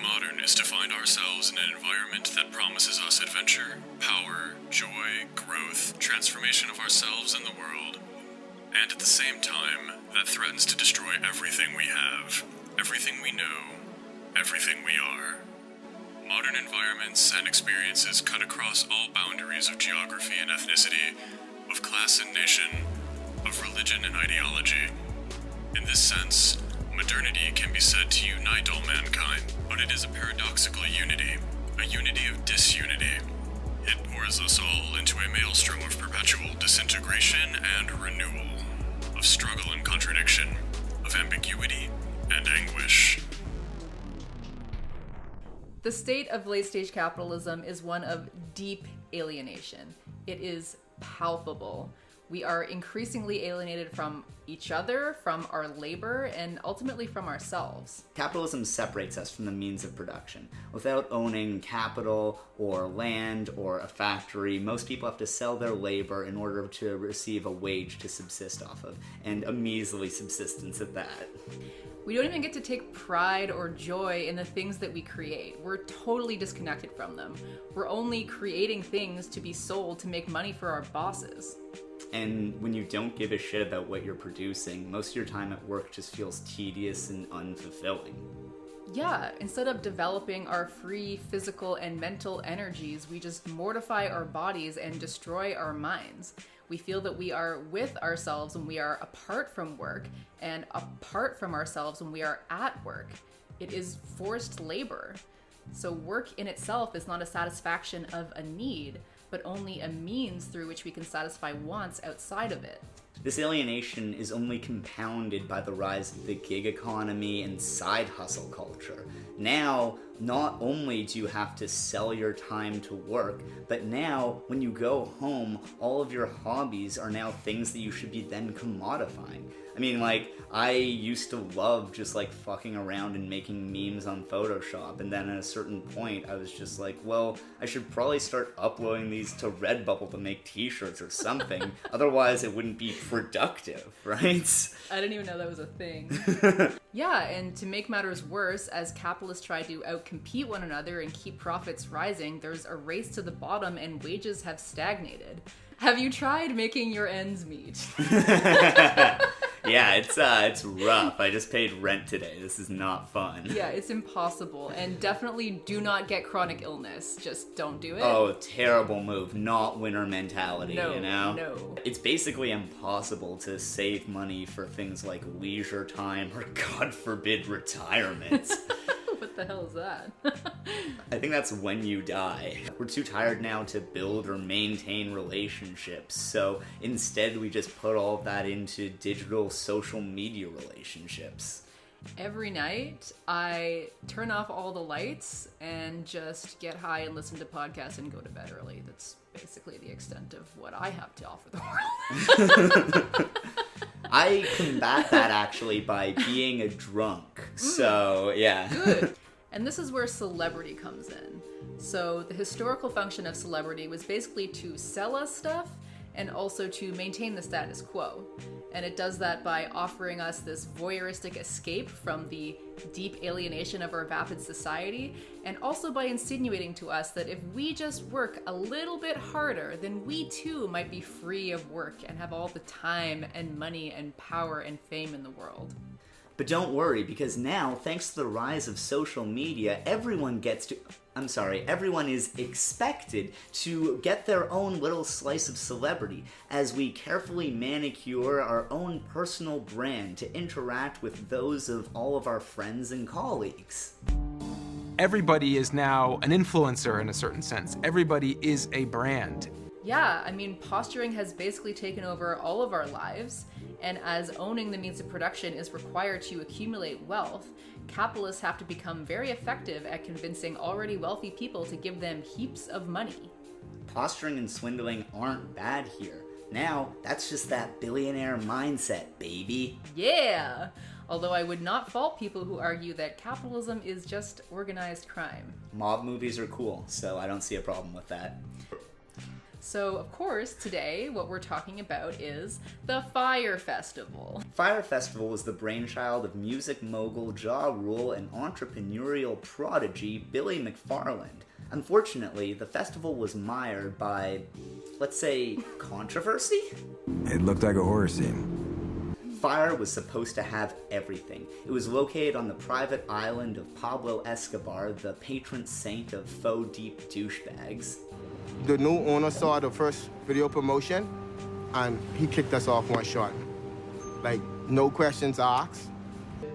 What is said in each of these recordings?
modern is to find ourselves in an environment that promises us adventure, power, joy, growth, transformation of ourselves and the world, and at the same time, that threatens to destroy everything we have, everything we know, everything we are. Modern environments and experiences cut across all boundaries of geography and ethnicity, of class and nation, of religion and ideology. In this sense, modernity can be said to unite all mankind, but it is a paradoxical unity, a unity of disunity. It pours us all into a maelstrom of perpetual disintegration and renewal, of struggle and contradiction, of ambiguity and anguish. The state of late-stage capitalism is one of deep alienation. It is palpable. We are increasingly alienated from each other, from our labor, and ultimately from ourselves. Capitalism separates us from the means of production. Without owning capital or land or a factory, most people have to sell their labor in order to receive a wage to subsist off of, and a measly subsistence at that. We don't even get to take pride or joy in the things that we create. We're totally disconnected from them. We're only creating things to be sold to make money for our bosses. And when you don't give a shit about what you're producing, most of your time at work just feels tedious and unfulfilling. Yeah, instead of developing our free physical and mental energies, we just mortify our bodies and destroy our minds. We feel that we are with ourselves when we are apart from work, and apart from ourselves when we are at work. It is forced labor. So work in itself is not a satisfaction of a need, but only a means through which we can satisfy wants outside of it. This alienation is only compounded by the rise of the gig economy and side hustle culture. Now, not only do you have to sell your time to work, but now, when you go home, all of your hobbies are now things that you should be then commodifying. I mean, I used to love just, fucking around and making memes on Photoshop, and then at a certain point, I was just like, well, I should probably start uploading these to Redbubble to make t-shirts or something, otherwise it wouldn't be productive, right? I didn't even know that was a thing. Yeah, and to make matters worse, as capitalists try to outcompete one another and keep profits rising, there's a race to the bottom and wages have stagnated. Have you tried making your ends meet? Yeah, it's rough. I just paid rent today. This is not fun. Yeah, it's impossible. And definitely do not get chronic illness. Just don't do it. Oh, terrible move. Not winner mentality, No, you know? no. It's basically impossible to save money for things like leisure time or, God forbid, retirement. What the hell is that? I think that's when you die. We're too tired now to build or maintain relationships, so instead we just put all of that into digital social media relationships. Every night, I turn off all the lights and just get high and listen to podcasts and go to bed early. That's basically the extent of what I have to offer the world. I combat that actually by being a drunk. So, yeah. Good. And this is where celebrity comes in. So the historical function of celebrity was basically to sell us stuff and also to maintain the status quo. And it does that by offering us this voyeuristic escape from the deep alienation of our vapid society, and also by insinuating to us that if we just work a little bit harder, then we too might be free of work and have all the time and money and power and fame in the world. But don't worry, because now, thanks to the rise of social media, everyone is expected to get their own little slice of celebrity as we carefully manicure our own personal brand to interact with those of all of our friends and colleagues. Everybody is now an influencer in a certain sense. Everybody is a brand. Yeah, I mean, posturing has basically taken over all of our lives, and as owning the means of production is required to accumulate wealth, capitalists have to become very effective at convincing already wealthy people to give them heaps of money. Posturing and swindling aren't bad here. Now, that's just that billionaire mindset, baby. Yeah! Although I would not fault people who argue that capitalism is just organized crime. Mob movies are cool, so I don't see a problem with that. So, of course, today what we're talking about is the Fyre Festival. Fyre Festival was the brainchild of music mogul, Ja Rule, and entrepreneurial prodigy Billy McFarland. Unfortunately, the festival was mired by, let's say, controversy? It looked like a horror scene. Fyre was supposed to have everything. It was located on the private island of Pablo Escobar, the patron saint of faux deep douchebags. The new owner saw the first video promotion, and he kicked us off one shot. Like, no questions asked.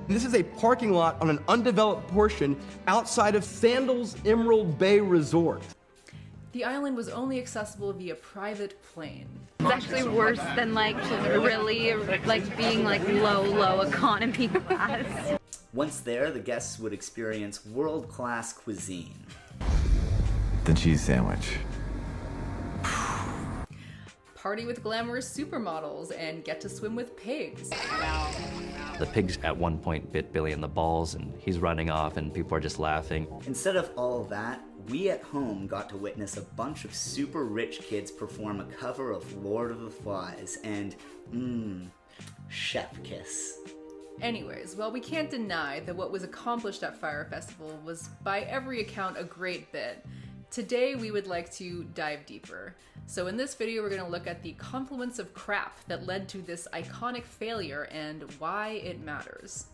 This is a parking lot on an undeveloped portion outside of Sandals Emerald Bay Resort. The island was only accessible via private plane. It's actually worse than really being low economy class. Once there, the guests would experience world-class cuisine. The cheese sandwich. Party with glamorous supermodels and get to swim with pigs. The pigs at one point bit Billy in the balls and he's running off and people are just laughing. Instead of all that, we at home got to witness a bunch of super rich kids perform a cover of Lord of the Flies and, chef kiss. Anyways, well, we can't deny that what was accomplished at Fyre Festival was by every account a great bit. Today we would like to dive deeper. So in this video we're going to look at the confluence of crap that led to this iconic failure and why it matters.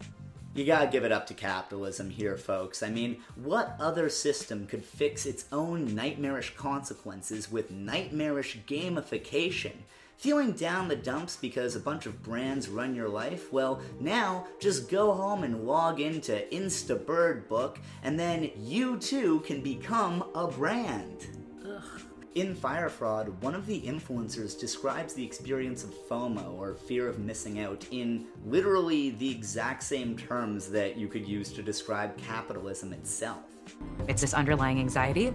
You gotta give it up to capitalism here, folks. I mean, what other system could fix its own nightmarish consequences with nightmarish gamification? Feeling down the dumps because a bunch of brands run your life? Well, now just go home and log into InstaBirdBook, and then you too can become a brand. Ugh. In Fyre Fraud, one of the influencers describes the experience of FOMO, or fear of missing out, in literally the exact same terms that you could use to describe capitalism itself. It's this underlying anxiety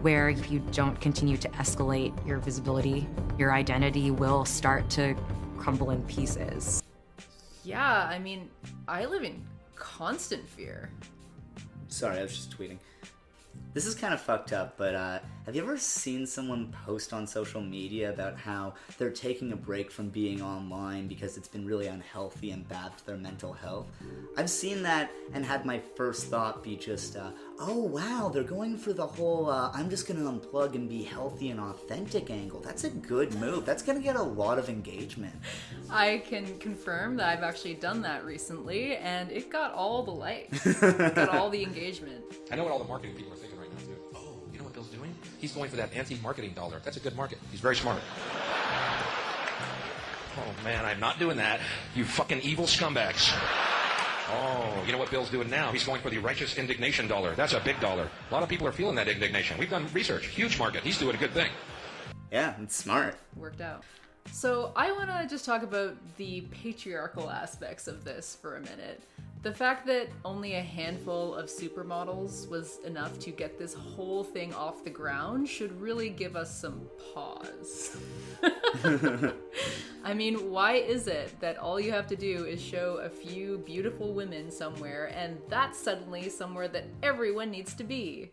where if you don't continue to escalate your visibility, your identity will start to crumble in pieces. Yeah, I mean, I live in constant fear. Sorry, I was just tweeting. This is kind of fucked up, but have you ever seen someone post on social media about how they're taking a break from being online because it's been really unhealthy and bad for their mental health? I've seen that and had my first thought be just, oh wow, they're going for the whole I'm just gonna unplug and be healthy and authentic angle. That's a good move. That's gonna get a lot of engagement. I can confirm that I've actually done that recently, and it got all the likes. It got all the engagement. I know what all the marketing people are thinking right now, too. Oh, you know what Bill's doing? He's going for that anti-marketing dollar. That's a good market. He's very smart. Oh, man, I'm not doing that. You fucking evil scumbags. Oh, you know what Bill's doing now? He's going for the righteous indignation dollar. That's a big dollar. A lot of people are feeling that indignation. We've done research. Huge market. He's doing a good thing. Yeah, it's smart. Worked out. So I want to just talk about the patriarchal aspects of this for a minute. The fact that only a handful of supermodels was enough to get this whole thing off the ground should really give us some pause. I mean, why is it that all you have to do is show a few beautiful women somewhere, and that's suddenly somewhere that everyone needs to be?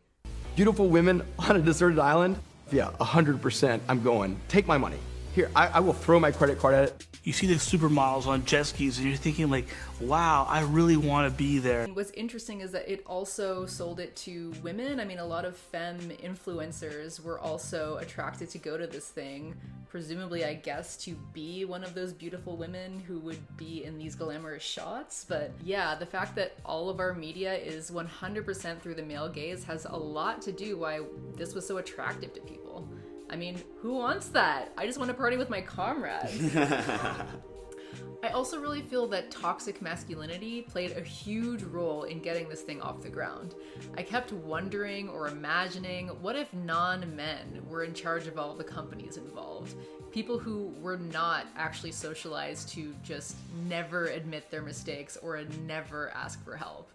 Beautiful women on a deserted island? Yeah, 100%, I'm going. Take my money. Here, I will throw my credit card at it. You see the supermodels on jet skis and you're thinking like, wow, I really want to be there. And what's interesting is that it also sold it to women. I mean, a lot of femme influencers were also attracted to go to this thing, presumably, I guess, to be one of those beautiful women who would be in these glamorous shots. But yeah, the fact that all of our media is 100% through the male gaze has a lot to do why this was so attractive to people. I mean, who wants that? I just want to party with my comrades. I also really feel that toxic masculinity played a huge role in getting this thing off the ground. I kept wondering or imagining, what if non-men were in charge of all the companies involved? People who were not actually socialized to just never admit their mistakes or never ask for help.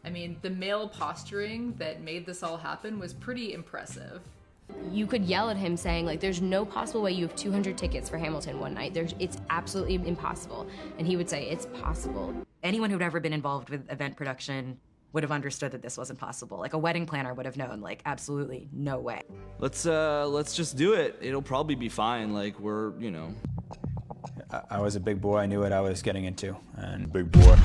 I mean, the male posturing that made this all happen was pretty impressive. You could yell at him saying, like, there's no possible way you have 200 tickets for Hamilton one night. It's absolutely impossible. And he would say, it's possible. Anyone who'd ever been involved with event production would have understood that this wasn't possible. Like a wedding planner would have known, like, absolutely no way. Let's just do it. It'll probably be fine. Like, we're, you know. I was a big boy. I knew what I was getting into. And big boy.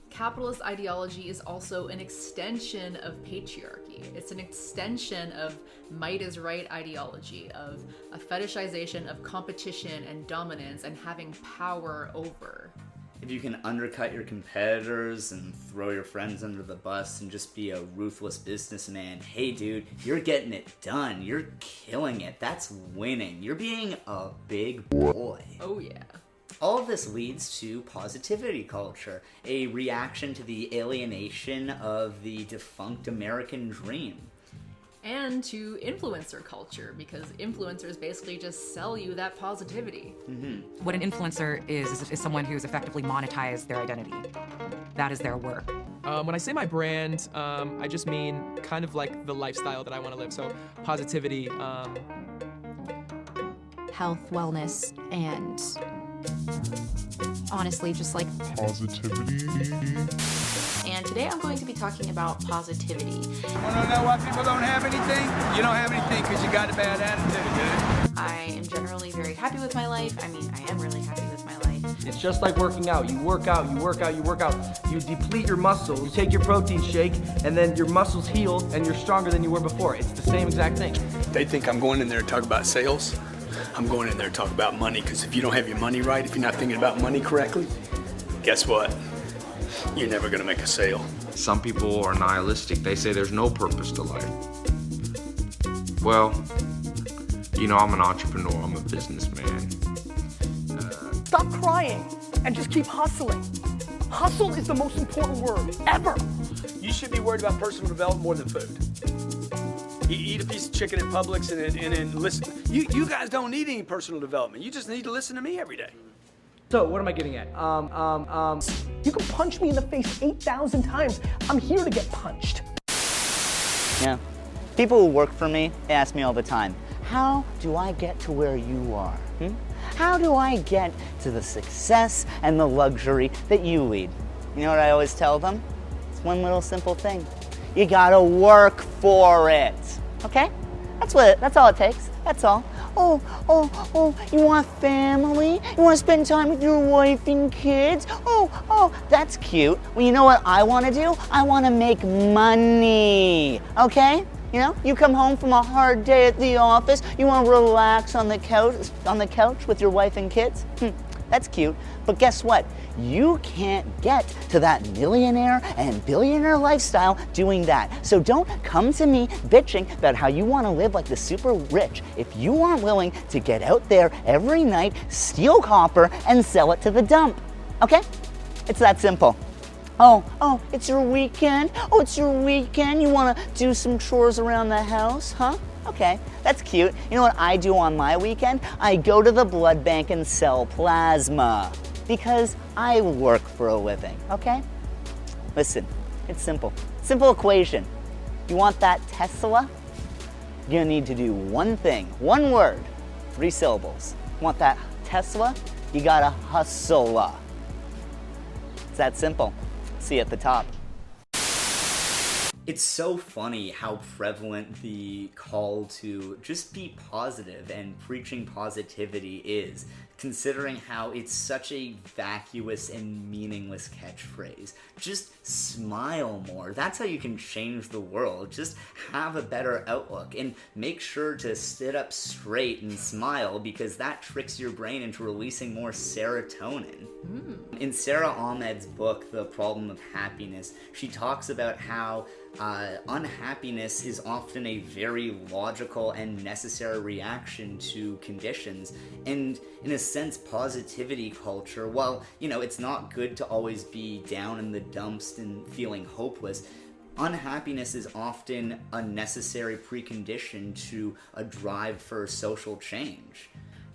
Capitalist ideology is also an extension of patriarchy. It's an extension of might is right ideology, of a fetishization of competition and dominance and having power over. If you can undercut your competitors and throw your friends under the bus and just be a ruthless businessman, hey dude, you're getting it done. You're killing it. That's winning. You're being a big boy. Oh yeah. All of this leads to positivity culture, a reaction to the alienation of the defunct American dream. And to influencer culture, because influencers basically just sell you that positivity. Mm-hmm. What an influencer is someone who's effectively monetized their identity. That is their work. When I say my brand, I just mean kind of like the lifestyle that I want to live. So positivity. Health, wellness, and honestly, just like positivity. And today I'm going to be talking about positivity. Want to know why people don't have anything? You don't have anything because you got a bad attitude, dude. I am generally very happy with my life. I mean, I am really happy with my life. It's just like working out. You work out, you work out, you work out. You deplete your muscles. You take your protein shake, and then your muscles heal, and you're stronger than you were before. It's the same exact thing. They think I'm going in there to talk about sales. I'm going in there to talk about money, because if you don't have your money right, if you're not thinking about money correctly, guess what? You're never gonna make a sale. Some people are nihilistic. They say there's no purpose to life. Well, you know, I'm an entrepreneur. I'm a businessman. Stop crying and just keep hustling. Hustle is the most important word ever. You should be worried about personal development more than food. You eat a piece of chicken at Publix and then listen. You guys don't need any personal development. You just need to listen to me every day. So what am I getting at? You can punch me in the face 8,000 times. I'm here to get punched. Yeah. People who work for me, they ask me all the time, how do I get to where you are? How do I get to the success and the luxury that you lead? You know what I always tell them? It's one little simple thing. You gotta work for it, okay? That's all it takes, that's all. Oh, you want family? You want to spend time with your wife and kids? Oh, that's cute. Well, you know what I want to do? I want to make money, okay? You know, you come home from a hard day at the office, you want to relax on the couch with your wife and kids? That's cute, but guess what? You can't get to that millionaire and billionaire lifestyle doing that. So don't come to me bitching about how you want to live like the super rich if you aren't willing to get out there every night, steal copper, and sell it to the dump, okay? It's that simple. Oh, it's your weekend? Oh, it's your weekend? You want to do some chores around the house, huh? Okay, that's cute. You know what I do on my weekend? I go to the blood bank and sell plasma because I work for a living, okay? Listen, it's simple. Simple equation. You want that Tesla? You're gonna need to do one thing, one word, 3 syllables. You want that Tesla? You gotta hustle. It's that simple. See you at the top. It's so funny how prevalent the call to just be positive and preaching positivity is, considering how it's such a vacuous and meaningless catchphrase. Just smile more. That's how you can change the world. Just have a better outlook and make sure to sit up straight and smile, because that tricks your brain into releasing more serotonin. In Sarah Ahmed's book, The Problem of Happiness, she talks about how unhappiness is often a very logical and necessary reaction to conditions, and in a sense, positivity culture, while, you know, it's not good to always be down in the dumps and feeling hopeless, unhappiness is often a necessary precondition to a drive for social change.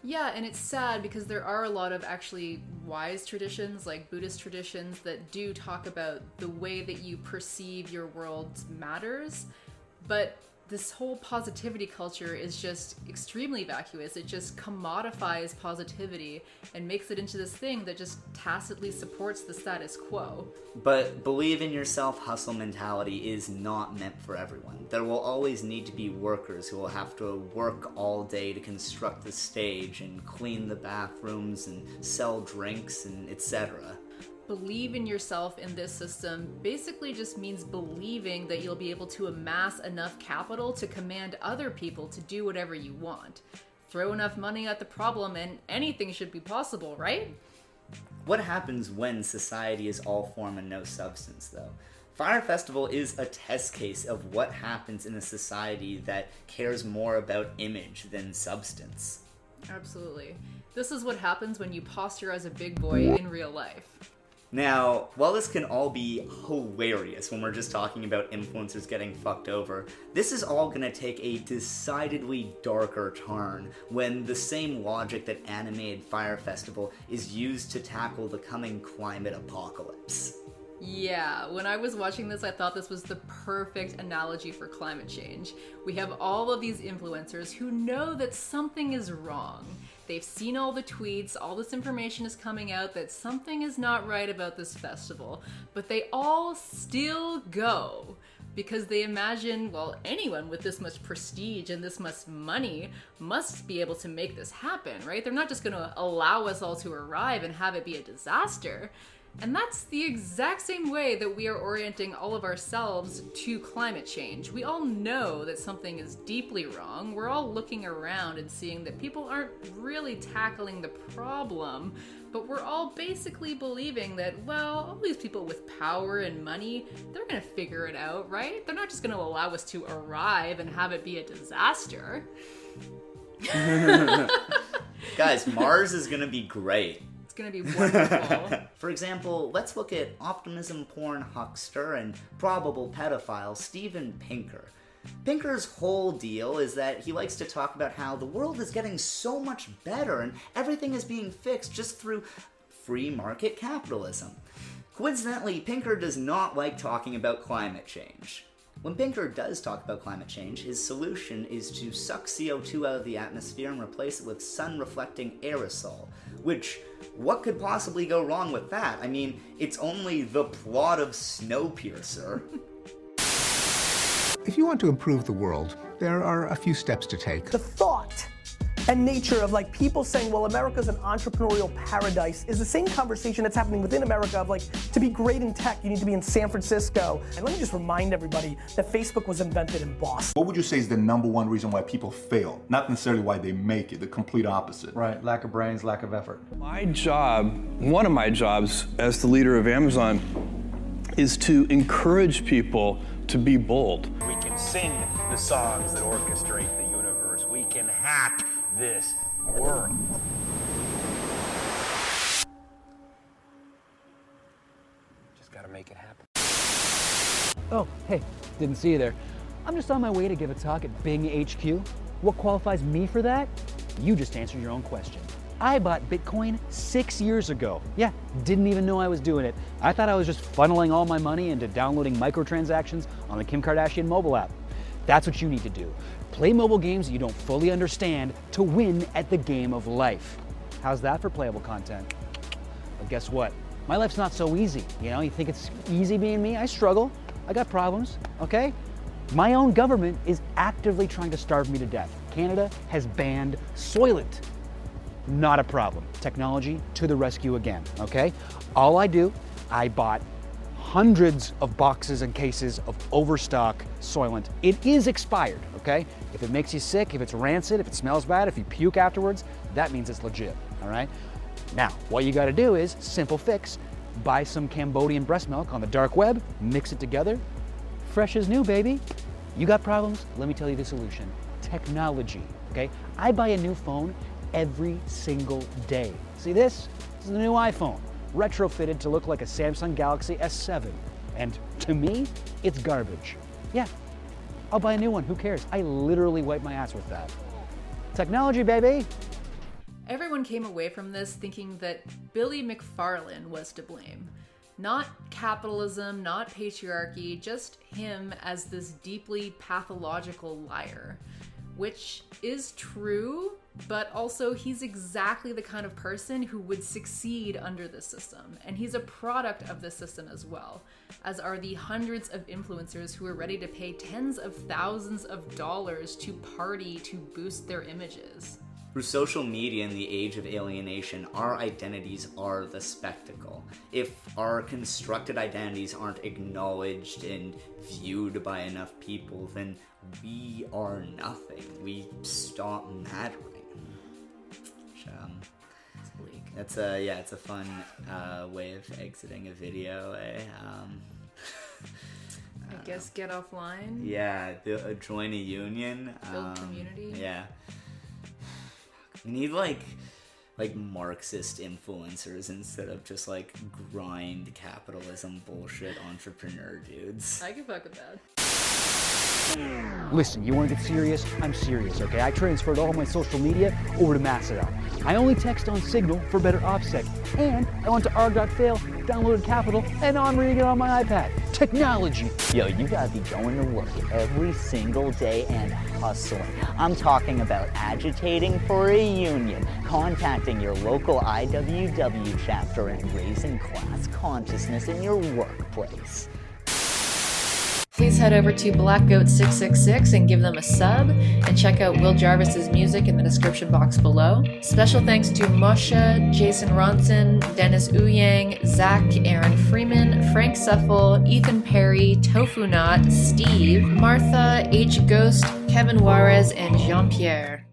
Yeah, and it's sad because there are a lot of actually wise traditions, like Buddhist traditions, that do talk about the way that you perceive your world matters, but this whole positivity culture is just extremely vacuous. It just commodifies positivity and makes it into this thing that just tacitly supports the status quo. But believe in yourself hustle mentality is not meant for everyone. There will always need to be workers who will have to work all day to construct the stage and clean the bathrooms and sell drinks and etc. Believe in yourself in this system basically just means believing that you'll be able to amass enough capital to command other people to do whatever you want. Throw enough money at the problem and anything should be possible, right? What happens when society is all form and no substance, though? Fyre Festival is a test case of what happens in a society that cares more about image than substance. Absolutely. This is what happens when you posture as a big boy in real life. Now, while this can all be hilarious when we're just talking about influencers getting fucked over, this is all gonna take a decidedly darker turn when the same logic that animated Fyre Festival is used to tackle the coming climate apocalypse. Yeah, when I was watching this, I thought this was the perfect analogy for climate change. We have all of these influencers who know that something is wrong. They've seen all the tweets, all this information is coming out that something is not right about this festival, but they all still go because they imagine, well, anyone with this much prestige and this much money must be able to make this happen, right? They're not just gonna allow us all to arrive and have it be a disaster. And that's the exact same way that we are orienting all of ourselves to climate change. We all know that something is deeply wrong. We're all looking around and seeing that people aren't really tackling the problem, but we're all basically believing that, well, all these people with power and money, they're gonna figure it out, right? They're not just gonna allow us to arrive and have it be a disaster. Guys, Mars is gonna be great. It's gonna be wonderful. For example, let's look at optimism porn huckster and probable pedophile Steven Pinker. Pinker's whole deal is that he likes to talk about how the world is getting so much better and everything is being fixed just through free market capitalism. Coincidentally, Pinker does not like talking about climate change. When Pinker does talk about climate change, his solution is to suck CO2 out of the atmosphere and replace it with sun-reflecting aerosol, which, what could possibly go wrong with that? I mean, it's only the plot of Snowpiercer. If you want to improve the world, there are a few steps to take. The thought and nature of like people saying, well, America's an entrepreneurial paradise is the same conversation that's happening within America of like, to be great in tech, you need to be in San Francisco. And let me just remind everybody that Facebook was invented in Boston. What would you say is the #1 reason why people fail? Not necessarily why they make it, the complete opposite. Right, lack of brains, lack of effort. My job, one of my jobs as the leader of Amazon is to encourage people to be bold. We can sing the songs that orchestrate the universe. We can hack this world. Just gotta make it happen. Oh, hey, didn't see you there. I'm just on my way to give a talk at Bing HQ. What qualifies me for that? You just answered your own question. I bought Bitcoin 6 years ago. Yeah, didn't even know I was doing it. I thought I was just funneling all my money into downloading microtransactions on the Kim Kardashian mobile app. That's what you need to do. Play mobile games you don't fully understand to win at the game of life. How's that for playable content? But guess what? My life's not so easy. You know, you think it's easy being me? I struggle. I got problems, okay? My own government is actively trying to starve me to death. Canada has banned Soylent. Not a problem. Technology to the rescue again, okay? All I do, I bought hundreds of boxes and cases of overstock Soylent. It is expired, okay? If it makes you sick, if it's rancid, if it smells bad, if you puke afterwards, that means it's legit, all right? Now, what you gotta do is, simple fix, buy some Cambodian breast milk on the dark web, mix it together, fresh as new, baby. You got problems? Let me tell you the solution. Technology, okay? I buy a new phone every single day. See this? This is the new iPhone, retrofitted to look like a Samsung Galaxy S7. And to me, it's garbage. Yeah, I'll buy a new one, who cares? I literally wipe my ass with that. Technology, baby! Everyone came away from this thinking that Billy McFarlane was to blame. Not capitalism, not patriarchy, just him as this deeply pathological liar. Which is true, but also he's exactly the kind of person who would succeed under this system. And he's a product of this system as well, as are the hundreds of influencers who are ready to pay tens of thousands of dollars to party to boost their images. Through social media in the age of alienation, our identities are the spectacle. If our constructed identities aren't acknowledged and viewed by enough people, then we are nothing. We stop mattering. Which, it's bleak. It's a fun way of exiting a video. I guess get offline. Yeah, join a union. Build community. Yeah. We need like Marxist influencers instead of just like grind capitalism bullshit entrepreneur dudes. I can fuck with that. Listen, you want to get serious? I'm serious, okay? I transferred all my social media over to Mastodon. I only text on Signal for better OPSEC. And I went to arg.fail, downloaded Capital, and now I'm reading it on my iPad. Technology. Yo, you gotta be going to work every single day and hustling. I'm talking about agitating for a union, contacting your local IWW chapter, and raising class consciousness in your workplace. Please head over to BlackGoat666 and give them a sub, and check out Will Jarvis's music in the description box below. Special thanks to Moshe, Jason Ronson, Dennis Ouyang, Zach, Aaron Freeman, Frank Suffel, Ethan Perry, Tofu Knot, Steve, Martha, H. Ghost, Kevin Juarez, and Jean-Pierre.